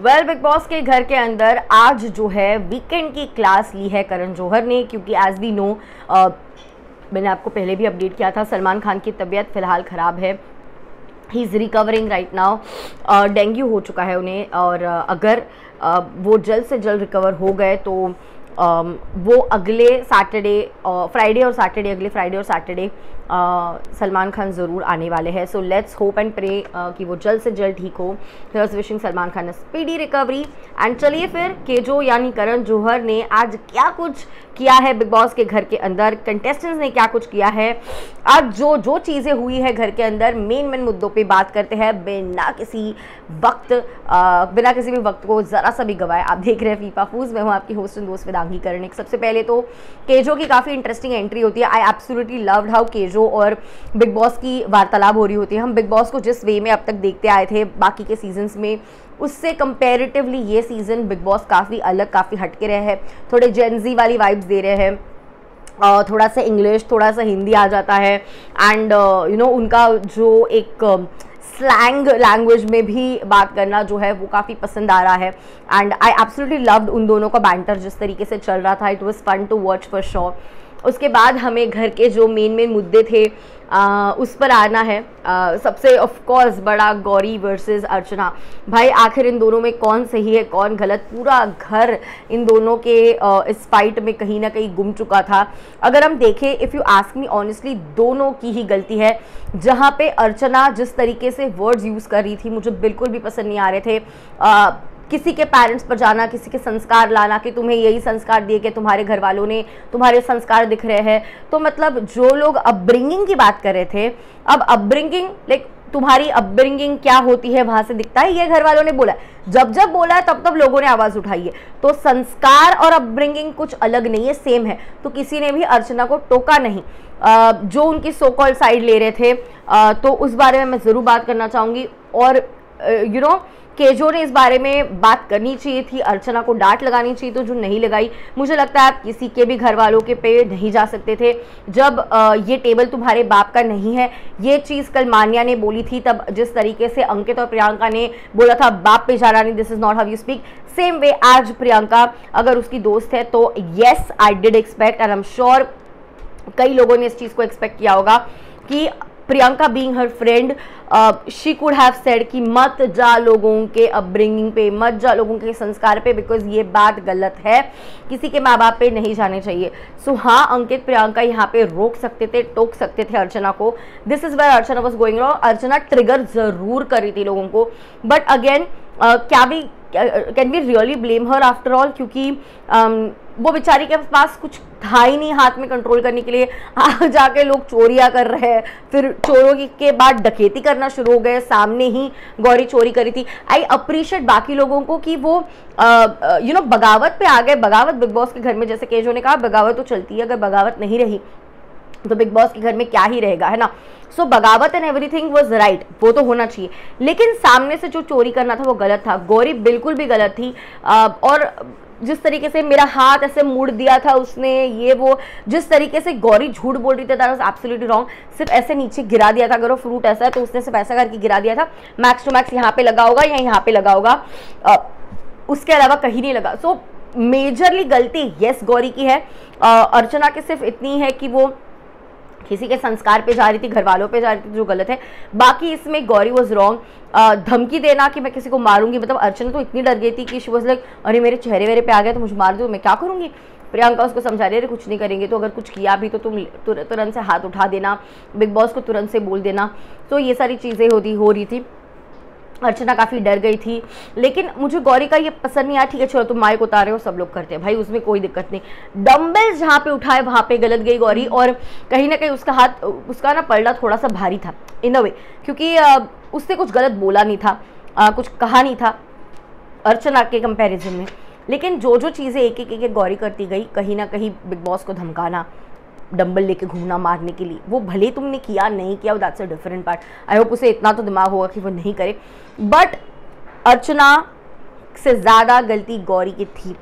Well big boss के घर के अंदर आज जो है वीकेंड की क्लास ली है करण जौहर ने, क्योंकि एज वी नो मैंने आपको पहले भी अपडेट किया था, सलमान खान की तबीयत फ़िलहाल ख़राब है। He is recovering right now. Dengue हो चुका है उन्हें, और अगर वो जल्द से जल्द रिकवर हो गए तो वो अगले सैटरडे, फ्राइडे और सैटरडे, अगले फ्राइडे और सैटरडे सलमान खान ज़रूर आने वाले हैं। So let's hope and pray कि वो जल्द से जल्द ठीक हो। Here's wishing Salman Khan speedy recovery. And चलिए फिर केजो यानी करण जौहर ने आज क्या कुछ किया है बिग बॉस के घर के अंदर, कंटेस्टेंट्स ने क्या कुछ किया है, आज जो चीज़ें हुई है घर के अंदर, मेन मुद्दों पे बात करते हैं बिना किसी भी वक्त को ज़रा सा भी गवाए। आप देख रहे हैं फीफा फूज, मैं हूँ आपकी होस्ट एंड दोस्त वेदांगी कर्णिक। सबसे पहले तो केजो की काफ़ी इंटरेस्टिंग एंट्री होती है। I absolutely loved how KJo और बिग बॉस की वार्तालाप हो रही होती है। हम बिग बॉस को जिस वे में अब तक देखते आए थे बाकी के सीजन्स में, उससे कंपैरेटिवली ये सीज़न बिग बॉस काफ़ी अलग, काफ़ी हटके रहे हैं। थोड़े जेनजी वाली वाइब्स दे रहे हैं, थोड़ा सा इंग्लिश, थोड़ा सा हिंदी आ जाता है, एंड उनका जो एक स्लैंग लैंग्वेज में भी बात करना जो है वो काफ़ी पसंद आ रहा है। एंड आई एब्सोल्युटली लव्ड उन दोनों का बैंटर जिस तरीके से चल रहा था। It was fun to watch for sure. उसके बाद हमें घर के जो मेन मुद्दे थे उस पर आना है। सबसे ऑफ कोर्स बड़ा गौरी वर्सेस अर्चना। भाई आखिर इन दोनों में कौन सही है कौन गलत, पूरा घर इन दोनों के इस फाइट में कहीं ना कहीं गुम चुका था। अगर हम देखें, if you ask me honestly, दोनों की ही गलती है। जहाँ पे अर्चना जिस तरीके से वर्ड्स यूज़ कर रही थी मुझे बिल्कुल भी पसंद नहीं आ रहे थे। किसी के पेरेंट्स पर जाना, किसी के संस्कार लाना कि तुम्हें यही संस्कार दिए कि तुम्हारे घर वालों ने तुम्हारे संस्कार दिख रहे हैं। तो मतलब जो लोग अपब्रिंगिंग की बात कर रहे थे, अब अपब्रिंगिंग लाइक तुम्हारी अपब्रिंगिंग क्या होती है वहां से दिखता है, ये घर वालों ने बोला। जब बोला है तब लोगों ने आवाज़ उठाई है। तो संस्कार और अपब्रिंगिंग कुछ अलग नहीं है, सेम है। तो किसी ने भी अर्चना को टोका नहीं। जो उनकी सो कॉल्ड साइड ले रहे थे, तो उस बारे में मैं ज़रूर बात करना चाहूँगी। और केजो ने इस बारे में बात करनी चाहिए थी, अर्चना को डांट लगानी चाहिए तो जो नहीं लगाई। मुझे लगता है आप किसी के भी घर वालों के पे नहीं जा सकते थे जब ये टेबल तुम्हारे बाप का नहीं है। ये चीज़ कल मान्या ने बोली थी, तब जिस तरीके से अंकित और प्रियंका ने बोला था बाप पे जा रानी, this is not how you speak. Same way आज प्रियंका अगर उसकी दोस्त है तो yes I did expect, and I am sure कई लोगों ने इस चीज़ को एक्सपेक्ट किया होगा कि Priyanka being her friend she could have said कि मत जा लोगों के अपब्रिंगिंग पे, मत जा लोगों के संस्कार पे, बिकॉज ये बात गलत है। किसी के माँ बाप पे नहीं जाने चाहिए। सो हाँ, अंकित प्रियंका यहाँ पे रोक सकते थे, टोक सकते थे अर्चना को। This is where Archana was going wrong. Archana trigger जरूर कर रही थी लोगों को, but again can we really blame her after all, क्योंकि वो बेचारी के पास कुछ था ही नहीं हाथ में कंट्रोल करने के लिए। जाके लोग चोरियां कर रहे हैं, फिर चोरों के बाद डकैती करना शुरू हो गए। सामने ही गौरी चोरी करी थी। आई अप्रिशिएट बाकी लोगों को कि वो बगावत पे आ गए। बगावत बिग बॉस के घर में, जैसे केजो ने कहा, बगावत तो चलती है, अगर बगावत नहीं रही तो बिग बॉस के घर में क्या ही रहेगा, है ना। सो बगावत एंड एवरीथिंग वाज राइट, वो तो होना चाहिए, लेकिन सामने से जो चोरी करना था वो गलत था। गौरी बिल्कुल भी गलत थी। और जिस तरीके से मेरा हाथ ऐसे मुड़ दिया था उसने, ये वो जिस तरीके से गौरी झूठ बोल रही थी, दैट वाज एब्सोल्युटली रॉन्ग। सिर्फ ऐसे नीचे गिरा दिया था, अगर वो फ्रूट ऐसा है तो उसने सिर्फ ऐसा करके गिरा दिया था। मैक्स टू मैक्स यहाँ पे लगा होगा या यहाँ पे लगा होगा, उसके अलावा कहीं नहीं लगा। सो मेजरली गलती यस गौरी की है। अर्चना की सिर्फ इतनी है कि वो किसी के संस्कार पे जा रही थी, घर वालों पे जा रही थी, जो गलत है। बाकी इसमें गौरी वाज रॉन्ग। धमकी देना कि मैं किसी को मारूंगी, मतलब अर्चना तो इतनी डर गई थी कि शी वाज लाइक अरे मेरे चेहरे वेरे पे आ गया तो मुझे मार दो, मैं क्या करूंगी। प्रियंका उसको समझा रही है कुछ नहीं करेंगे, तो अगर कुछ किया भी तो तुम तुरंत से हाथ उठा देना, बिग बॉस को तुरंत से बोल देना। तो ये सारी चीज़ें हो रही थी। अर्चना काफ़ी डर गई थी, लेकिन मुझे गौरी का ये पसंद नहीं आया। ठीक है चलो तुम माइक उतार रहे हो, सब लोग करते हैं भाई, उसमें कोई दिक्कत नहीं। डम्बल जहाँ पे उठाए वहाँ पे गलत गई गौरी, और कहीं ना कहीं उसका हाथ, उसका ना पलड़ा थोड़ा सा भारी था इन अ वे, क्योंकि उसने कुछ गलत बोला नहीं था, कुछ कहा नहीं था अर्चना के कंपैरिजन में। लेकिन जो चीज़ें एक एक गौरी करती गई, कहीं ना कहीं बिग बॉस को धमकाना, डंबल लेके घूमना मारने के लिए, वो भले तुमने किया नहीं किया, that's a different part. I hope उसे इतना तो दिमाग होगा कि वो नहीं करे, बट अर्चना से ज़्यादा गलती गौरी की थी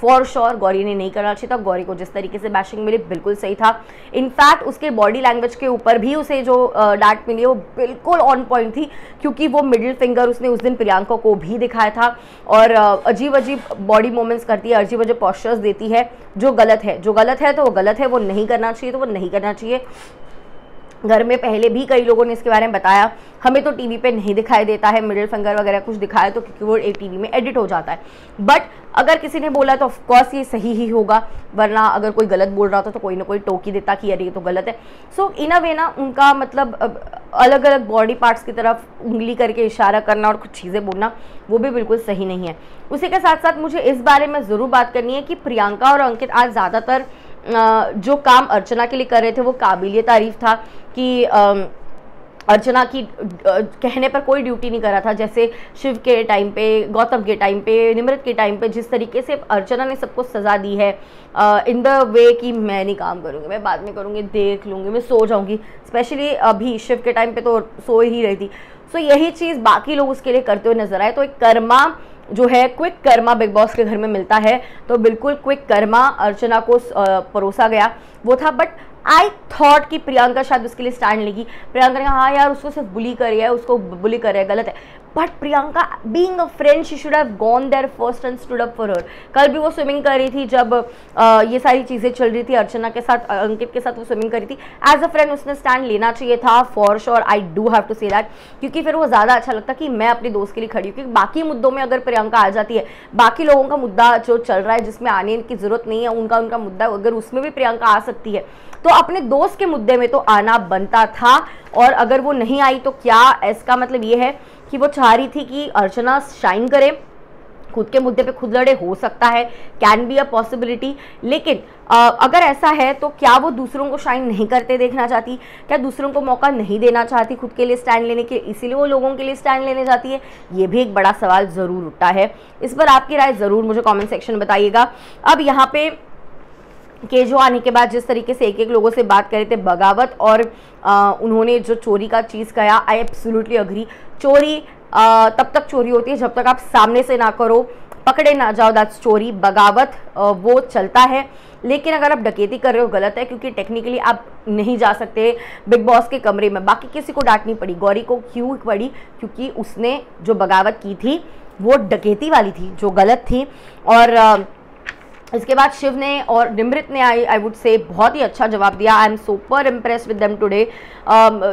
फॉर श्योर गौरी ने नहीं करना चाहिए था। गौरी को जिस तरीके से बैशिंग मिली बिल्कुल सही था। इनफैक्ट उसके बॉडी लैंग्वेज के ऊपर भी उसे जो डांट मिली वो बिल्कुल ऑन पॉइंट थी, क्योंकि वो मिडिल फिंगर उसने उस दिन प्रियंका को भी दिखाया था और अजीब अजीब बॉडी मूवमेंट्स करती है, अजीब अजीब पॉस्चर्स देती है, जो गलत है। जो गलत है तो वो गलत है, वो नहीं करना चाहिए तो वो नहीं करना चाहिए। घर में पहले भी कई लोगों ने इसके बारे में बताया, हमें तो टीवी पे नहीं दिखाई देता है मिडिल फिंगर वगैरह कुछ दिखाया तो, क्योंकि वो एक टीवी में एडिट हो जाता है। बट अगर किसी ने बोला तो ऑफकोर्स ये सही ही होगा, वरना अगर कोई गलत बोल रहा था तो कोई ना कोई टोक ही देता कि अरे ये तो गलत है। सो इन अ वे ना उनका मतलब अलग अलग बॉडी पार्ट्स की तरफ उंगली करके इशारा करना और कुछ चीज़ें बोलना वो भी बिल्कुल सही नहीं है। उसी के साथ साथ मुझे इस बारे में ज़रूर बात करनी है कि प्रियंका और अंकित आज ज़्यादातर जो काम अर्चना के लिए कर रहे थे वो काबिलिए तारीफ था कि अर्चना की कहने पर कोई ड्यूटी नहीं कर रहा था। जैसे शिव के टाइम पे, गौतम के टाइम पे, निमृत के टाइम पे जिस तरीके से अर्चना ने सबको सज़ा दी है इन द वे कि मैं नहीं काम करूँगी, मैं बाद में करूँगी, देख लूँगी, मैं सो जाऊँगी। स्पेशली अभी शिव के टाइम पे तो सो ही रही थी। सो यही चीज़ बाकी लोग उसके लिए करते हुए नजर आए। तो एक कर्मा जो है, क्विक कर्मा बिग बॉस के घर में मिलता है, तो बिल्कुल क्विक कर्मा अर्चना को परोसा गया वो था। बट आई थॉट कि प्रियंका शायद उसके लिए स्टैंड लेगी। प्रियंका ने कहा हाँ यार उसको सिर्फ बुली कर रही है, उसको बुली कर रहा है, गलत है। But Priyanka being a friend she should have gone there first and stood up for her. कल भी वो स्विमिंग कर रही थी जब ये सारी चीज़ें चल रही थी अर्चना के साथ, अंकित के साथ वो स्विमिंग कर रही थी। एज अ फ्रेंड उसने स्टैंड लेना चाहिए था for sure, I do have to say that, क्योंकि फिर वो ज़्यादा अच्छा लगता कि मैं अपने दोस्त के लिए खड़ी हूँ। क्योंकि बाकी मुद्दों में अगर प्रियंका आ जाती है, बाकी लोगों का मुद्दा जो चल रहा है जिसमें आने की जरूरत नहीं है, उनका मुद्दा अगर उसमें भी प्रियंका आ सकती है तो अपने दोस्त के मुद्दे में तो आना बनता था। और अगर वो नहीं आई तो क्या इसका मतलब ये है कि वो चाह रही थी कि अर्चना शाइन करे, खुद के मुद्दे पे खुद लड़े? हो सकता है, कैन बी अ पॉसिबिलिटी। लेकिन अगर ऐसा है तो क्या वो दूसरों को शाइन नहीं करते देखना चाहती? क्या दूसरों को मौका नहीं देना चाहती खुद के लिए स्टैंड लेने के, इसीलिए वो लोगों के लिए स्टैंड लेने जाती है? ये भी एक बड़ा सवाल ज़रूर उठता है। इस पर आपकी राय ज़रूर मुझे कॉमेंट सेक्शन बताइएगा। अब यहाँ पे केजो आने के बाद जिस तरीके से एक एक लोगों से बात कर रहे थे, बगावत और उन्होंने जो चोरी का चीज़ कहा, आई एब्सोल्युटली अग्री। चोरी तब तक चोरी होती है जब तक आप सामने से ना करो, पकड़े ना जाओ, दैट्स चोरी। बगावत वो चलता है, लेकिन अगर आप डकैती कर रहे हो गलत है, क्योंकि टेक्निकली आप नहीं जा सकते बिग बॉस के कमरे में। बाकी किसी को डांटनी पड़ी, गौरी को क्यों पड़ी? क्योंकि उसने जो बगावत की थी वो डकैती वाली थी जो गलत थी। और इसके बाद शिव ने और निमृत ने आई वुड से बहुत ही अच्छा जवाब दिया। I am super impressed with them today.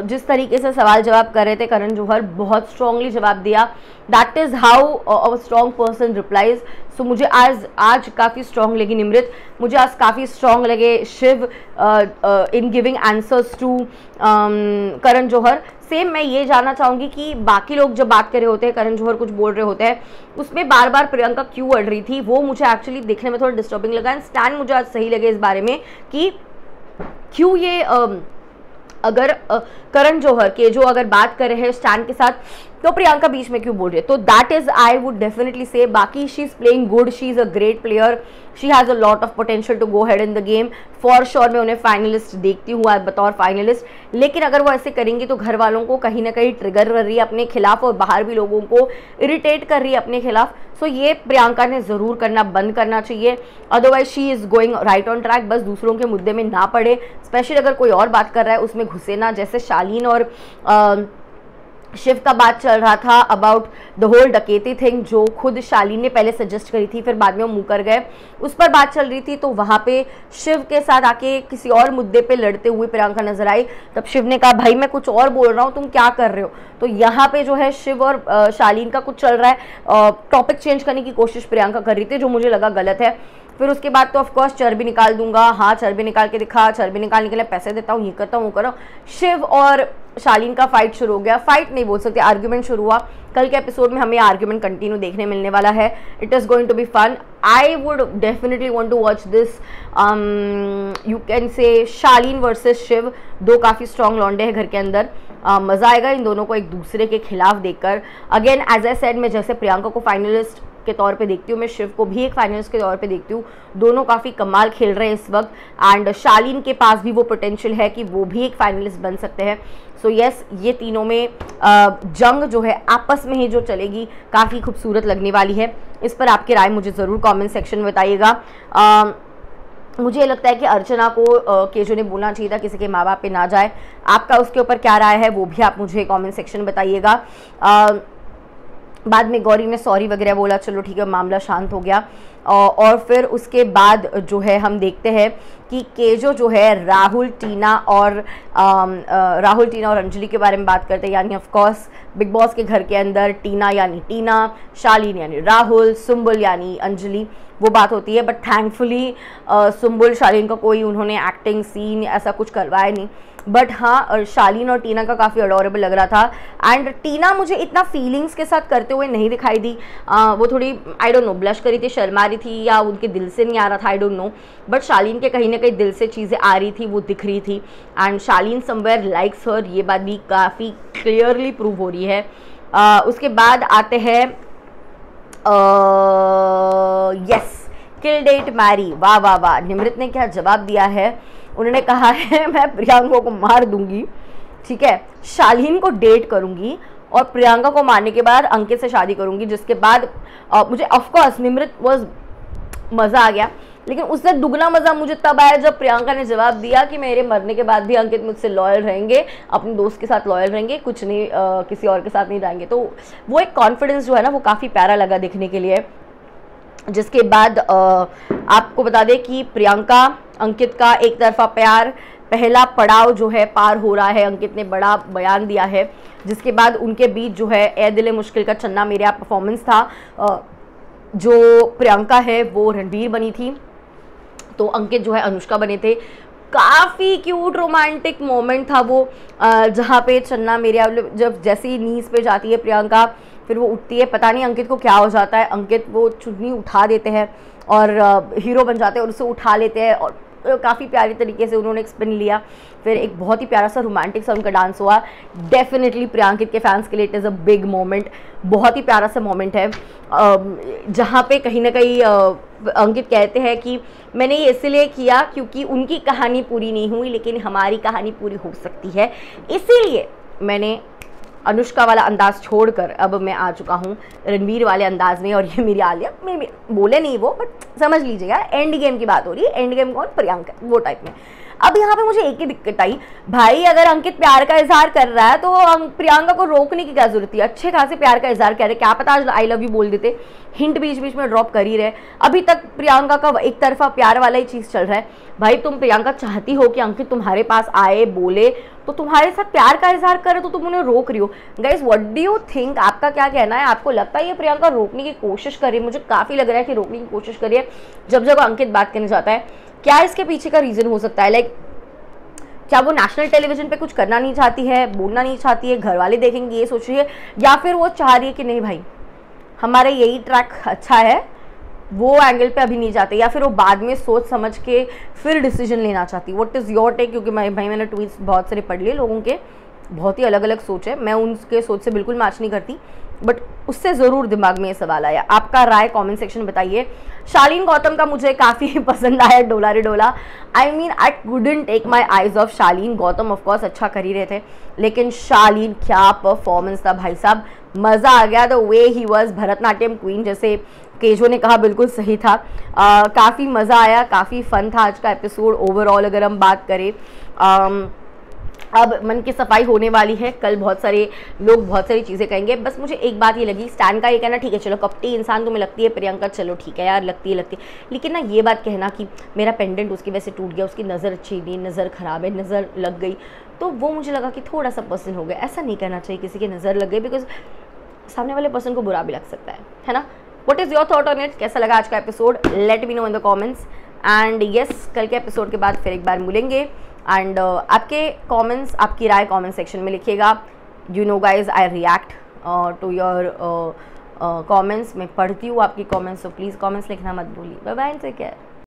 जिस तरीके से सवाल जवाब कर रहे थे करण जौहर, बहुत स्ट्रांगली जवाब दिया। That is how a strong person replies. So मुझे आज काफ़ी स्ट्रॉन्ग लगी निमृत, मुझे आज काफ़ी स्ट्रॉन्ग लगे Shiv in giving answers to Karan Johar. Same मैं ये जानना चाहूँगी कि बाकी लोग जब बात कर रहे होते हैं, करण जौहर कुछ बोल रहे होते हैं, उसमें बार बार प्रियंका क्यों अड़ रही थी, वो मुझे एक्चुअली देखने में थोड़ा डिस्टर्बिंग लगा। एंड स्टैंड मुझे आज सही लगे इस बारे में कि क्यों ये अगर करण जौहर के जो अगर बात कर रहे हैं स्टैंड के साथ, तो प्रियंका बीच में क्यों बोल रही है? तो that is I would definitely say, बाकी she is playing good, she is a great player, she has a lot of potential to go head in the game. For sure मैं उन्हें फाइनलिस्ट देखती हूँ बतौर फाइनलिस्ट। लेकिन अगर वो ऐसे करेंगी तो घर वालों को कहीं ना कहीं ट्रिगर कर रही है अपने खिलाफ और बाहर भी लोगों को इरिटेट कर रही है अपने खिलाफ। सो ये प्रियंका ने ज़रूर करना बंद करना चाहिए, otherwise she is going right on track. बस दूसरों के मुद्दे में ना पड़े, स्पेशली अगर कोई और बात कर रहा है उसमें घुसे ना। जैसे शालीन और शिव का बात चल रहा था अबाउट द होल डकैती थिंग, जो खुद शालीन ने पहले सजेस्ट करी थी, फिर बाद में वो मुँह कर गए, उस पर बात चल रही थी। तो वहाँ पे शिव के साथ आके किसी और मुद्दे पे लड़ते हुए प्रियंका नजर आई। तब शिव ने कहा भाई मैं कुछ और बोल रहा हूँ, तुम क्या कर रहे हो? तो यहाँ पे जो है शिव और शालीन का कुछ चल रहा है, टॉपिक चेंज करने की कोशिश प्रियंका कर रही थी, जो मुझे लगा गलत है। फिर उसके बाद तो ऑफकोर्स चर्बी निकाल दूंगा, हाँ चर्बी निकाल के दिखा, चर्बी निकालने के लिए पैसे देता हूँ, ये करता हूँ वो करो। शिव और शालीन का फाइट शुरू हो गया, फाइट नहीं बोल सकते, आर्ग्यूमेंट शुरू हुआ। कल के एपिसोड में हमें आर्ग्यूमेंट कंटिन्यू देखने मिलने वाला है। It is going to be fun. I would definitely want to watch this. You can say Shalin versus Shiv, दो काफ़ी स्ट्रॉन्ग लौंडे हैं घर के अंदर। मज़ा आएगा इन दोनों को एक दूसरे के खिलाफ देखकर। अगेन एज आई सेड, मैं जैसे प्रियंका को फाइनलिस्ट के तौर पे देखती हूँ, मैं शिव को भी एक फाइनलिस्ट के तौर पे देखती हूँ। दोनों काफ़ी कमाल खेल रहे हैं इस वक्त, एंड शालीन के पास भी वो पोटेंशियल है कि वो भी एक फाइनलिस्ट बन सकते हैं। सो यस, ये तीनों में जंग जो है आपस में ही जो चलेगी काफ़ी खूबसूरत लगने वाली है। इस पर आपकी राय मुझे ज़रूर कमेंट सेक्शन में बताइएगा। मुझे लगता है कि अर्चना को केजो ने बोलना चाहिए था किसी के माँ बाप पे ना जाए। आपका उसके ऊपर क्या राय है वो भी आप मुझे कमेंट सेक्शन में बताइएगा। बाद में गौरी ने सॉरी वगैरह बोला, चलो ठीक है, मामला शांत हो गया। और फिर उसके बाद जो है हम देखते हैं कि केजो जो है राहुल टीना और अंजलि के बारे में बात करते हैं। यानी ऑफ कोर्स बिग बॉस के घर के अंदर टीना यानी टीना, शालीन यानी राहुल, सुम्बुल यानी अंजलि, वो बात होती है। बट थैंकफुली सुम्बुल शालीन का कोई उन्होंने एक्टिंग सीन ऐसा कुछ करवाया नहीं। बट हाँ, शालीन और टीना का काफ़ी अडोरेबल लग रहा था। एंड टीना मुझे इतना फीलिंग्स के साथ करते हुए नहीं दिखाई दी। वो थोड़ी आई डोंट नो ब्लश करी थी, शर्मा रही थी, या उनके दिल से नहीं आ रहा था, आई डोंट नो। बट शालीन के कहीं ना कहीं दिल से चीज़ें आ रही थी, वो दिख रही थी। एंड शालीन समवेयर लाइक्स हर, ये बात भी काफ़ी क्लियरली प्रूव हो रही है। उसके बाद आते हैं यस, किल डेट मैरी। वाह वाह वाह, निमृत ने क्या जवाब दिया है। उन्होंने कहा है मैं प्रियंका को मार दूंगी, ठीक है, शालीन को डेट करूंगी और प्रियंका को मारने के बाद अंकित से शादी करूंगी। जिसके बाद मुझे ऑफकोर्स निमृत वॉज मज़ा आ गया, लेकिन उससे दुगना मज़ा मुझे तब आया जब प्रियंका ने जवाब दिया कि मेरे मरने के बाद भी अंकित मुझसे लॉयल रहेंगे, अपने दोस्त के साथ लॉयल रहेंगे, कुछ नहीं किसी और के साथ नहीं रहेंगे। तो वो एक कॉन्फिडेंस जो है ना, वो काफ़ी प्यारा लगा देखने के लिए। जिसके बाद आपको बता दें कि प्रियंका अंकित का एक तरफा प्यार पहला पड़ाव जो है पार हो रहा है। अंकित ने बड़ा बयान दिया है। जिसके बाद उनके बीच जो है ए दिल मुश्किल का चन्ना मेरा परफॉर्मेंस था। जो प्रियंका है वो रणबीर बनी थी, तो अंकित जो है अनुष्का बने थे। काफ़ी क्यूट रोमांटिक मोमेंट था वो, जहाँ पे चन्ना मेरिया जब जैसे ही नीज पे जाती है प्रियंका, फिर वो उठती है, पता नहीं अंकित को क्या हो जाता है, अंकित वो चुन्नी उठा देते हैं और हीरो बन जाते हैं और उसे उठा लेते हैं, और काफ़ी प्यारी तरीके से उन्होंने एक्सप्लेन लिया। फिर एक बहुत ही प्यारा सा रोमांटिक सा उनका डांस हुआ। डेफिनेटली प्रियंकित के फैंस के लिए it is a big moment, बहुत ही प्यारा सा मोमेंट है, जहाँ पे कहीं ना कहीं अंकित कहते हैं कि मैंने ये इसलिए किया क्योंकि उनकी कहानी पूरी नहीं हुई, लेकिन हमारी कहानी पूरी हो सकती है, इसीलिए मैंने अनुष्का वाला अंदाज छोड़कर अब मैं आ चुका हूँ रणवीर वाले अंदाज में। और ये मेरी आलिया, मैं बोले नहीं वो, बट समझ लीजिएगा एंड गेम की बात हो रही है। एंड गेम कौन? प्रियंका, वो टाइप में। अब यहाँ पे मुझे एक ही दिक्कत आई, भाई अगर अंकित प्यार का इजहार कर रहा है तो प्रियंका को रोकने की क्या जरूरत है? अच्छे खासे प्यार का इजहार कर रहे, क्या पता आज आई लव यू बोल देते, हिंट बीच बीच में ड्रॉप कर ही रहे। अभी तक प्रियंका का एक तरफा प्यार वाला ही चीज़ चल रहा है। भाई तुम प्रियंका चाहती हो कि अंकित तुम्हारे पास आए, बोले, तो तुम्हारे साथ प्यार का इजहार करे, तो तुम उन्हें रोक रही हो। Guys what do you think? आपका क्या कहना है? आपको लगता है ये प्रियंका रोकने की कोशिश कर रही है? मुझे काफ़ी लग रहा है कि रोकने की कोशिश कर रही है जब जब अंकित बात करने जाता है। क्या इसके पीछे का रीज़न हो सकता है? लाइक क्या वो नेशनल टेलीविजन पे कुछ करना नहीं चाहती है, बोलना नहीं चाहती है, घर वाले देखेंगे ये सोच रही है, या फिर वो चाह रही है कि नहीं भाई हमारा यही ट्रैक अच्छा है, वो एंगल पे अभी नहीं जाते, या फिर वो बाद में सोच समझ के फिर डिसीजन लेना चाहती है? What is your take? क्योंकि भाई मैंने ट्वीट्स बहुत सारे पढ़ लिए, लोगों के बहुत ही अलग अलग सोच है, मैं उनके सोच से बिल्कुल मैच नहीं करती, बट उससे ज़रूर दिमाग में ये सवाल आया। आपका राय कमेंट सेक्शन बताइए। शालीन गौतम का मुझे काफ़ी पसंद आया Dola Re Dola. I mean I couldn't take my eyes off Shalin. Gautam of course अच्छा कर ही रहे थे, लेकिन शालीन क्या परफॉर्मेंस था भाई साहब, मज़ा आ गया। The way he was Bharatanatyam queen, जैसे केजो ने कहा, बिल्कुल सही था। काफ़ी मज़ा आया, काफ़ी फन था आज का एपिसोड ओवरऑल अगर हम बात करें। अब मन की सफाई होने वाली है, कल बहुत सारे लोग बहुत सारी चीज़ें कहेंगे। बस मुझे एक बात ये लगी, स्टैन का ये कहना ठीक है, चलो कपटी इंसान तुम्हें लगती है प्रियंका, चलो ठीक है यार लगती है, लेकिन ना ये बात कहना कि मेरा पेंडेंट उसकी वजह से टूट गया, उसकी नज़र अच्छी नहीं, नज़र ख़राब है, नज़र लग गई, तो वो मुझे लगा कि थोड़ा सा पर्सन हो गया। ऐसा नहीं करना चाहिए किसी की नज़र लग गई, बिकॉज सामने वाले पर्सन को बुरा भी लग सकता है ना। What is your thought on it? कैसा लगा आज का episode? Let me know in the comments. And yes, कल के एपिसोड के बाद फिर एक बार मिलेंगे। एंड आपके कमेंट्स, आपकी राय कमेंट सेक्शन में लिखिएगा। You know guys, I react to your comments. मैं पढ़ती हूँ आपकी कमेंट्स, तो प्लीज़ कमेंट्स लिखना मत भूलिए। Bye bye, take care.